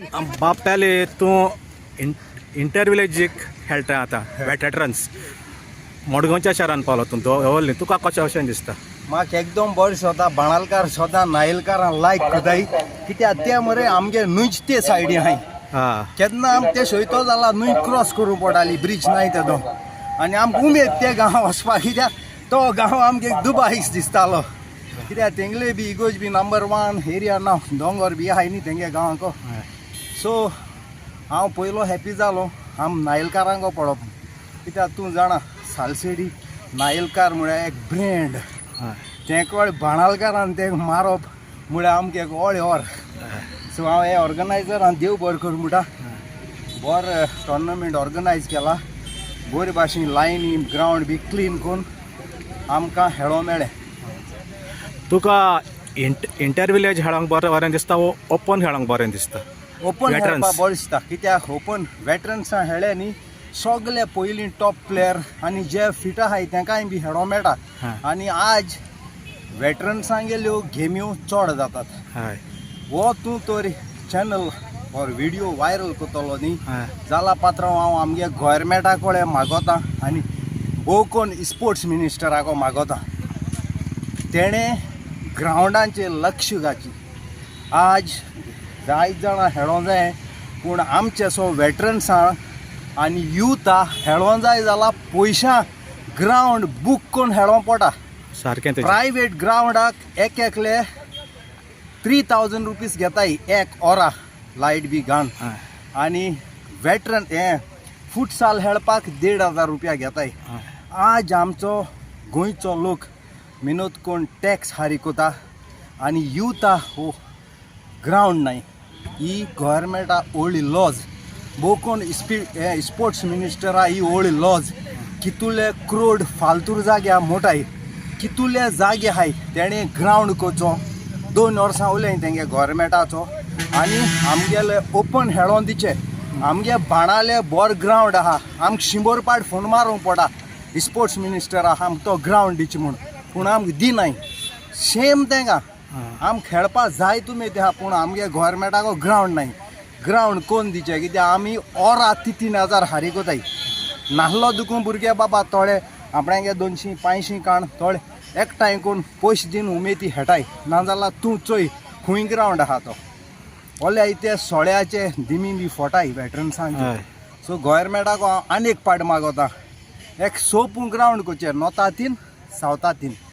बापताले तूं इंटर विलेजीक खेळटा आतां वेटरन्स मडगांवच्या शारान पावलो तूं दवरली तुका कशें अशें दिसता? म्हाका एकदम बरें सोदा बाणालकार सोदा नायलकारां लायक कोताय कित्याक ते मरे आमगे न्हंयच ते सायडी आहाय. केन्ना आम ते सोयतो जाल्यार न्हंय क्रॉस करूं पडटाली ब्रिज नाय तेदो आनी आमकां उमेद ते गांव वचपाक कित्याक तो गांव आमगे दुबाईच दिसतालो कित्याक तेंगले बी इगोज बी नंबर 1 एरिया ना दोंगर बी आहाय न्ही तेंगे गांवांक. सो हांव पयलो हॅपी जालो आम नायलकारांक पडप कित्याक तूं जाणा सालसेडी नायलकार म्हळ्यार एक ब्रँड तेंक वेळ बाणालकारान ते मारप म्हळ्यार आमगे एक व्हड ऑर. सो हांव हे ऑर्गनायझरान देव बरें करूं म्हणटा बरो टोर्नामेंट ऑर्गनायज केला बरे भाशेन लायनी ग्रावंड बी क्लीन करून आमकां खेळोंक मेळ्ळें. तुका इंटर विलेज खेळोंक बरें दिसता वो ओपन खेळोंक बरें दिसता? ओपन खेळपाक बरें दिसता कित्याक ओपन वेटरन्सां खेळ्ळे न्ही सगळे पयलीं टॉप प्लेयर आनी जे फीट आहाय तांकांय बी खेळोंक मेळटा आनी आज वेटरन्सांगेल्यो गेम्यो चड जातात. हो तूं तर चॅनल और व्हिडिओ वायरल करतलो न्ही जाल्यार पात्रांव हांव आमगे गोवोरमेंटा कडेन मागोतां आनी भोव कोण स्पोर्ट्स मिनिस्टराको मागोतां तेणें ग्रावंडांचेर लक्ष घाची. आज जायत जाणां खेळोंक जाय पूण आमचे सो वेटरन्सां आनी युथा खेळोंक जाय जाल्यार पयशां ग्रावंड बूक करून खेळोंक पडटा. सारकें प्रायवेट ग्रावंडाक एकले 3000 रुपीज घेताय एक ऑरा लायट बी घाण आनी वेटरन हे फुटसाल खेळपाक 1500 रुपया घेताय. आज आमचो गोंयचो लोक मेहनत कोण टॅक्स हारी कोता आनी युथा हो ग्रावंड नाय. ही गोवोरमेंटा ओल्ड लॉज भोव कोण स्पोर्ट्स मिनिस्टरा ही ओल्ड लॉज कितुले क्रोड फालतूर जाग्या मोठाय कितुले जागे आहाय तेणें ग्रावंड करचो 2 वर्सां उलय तेंगे गोवोरमेंटाचो आनी आमगेले ओपन खेळोन दिचे. आमगे बाणाले बोर ग्रावंड आहा आमकां 100 पाट फोन मारूंक पडटा स्पोर्ट्स मिनिस्टर आहा आमकां तो ग्रावंड दिचे म्हूण पूण आमकां दिनाय. सेम तेंगा आम खेळपा जाय तुमी ते आहा पूण आमगे गोवोरमेंटाको ग्रावंड नाय. ग्रावंड कोण दिचे कित्याक आमी ओरा 3000 हारी कोताय. नाहलो दुखून भुरगे बाबा थोडे आपणागे 200-500 काण थोडे एकठांय करून पयशे दिवन उमेदी खेळटाय नाजाल्यार तूं चोय खूंय ग्रावंड आहा तो ओले इते सोळ्याचे दिमी बी फोटाय वेटरन्सांचे. सो गोवोरमेंटाक हांव आनी एक पाट मागोता एक सोपूं ग्रावंड कोचे नॉर्थातीन सावथातीन.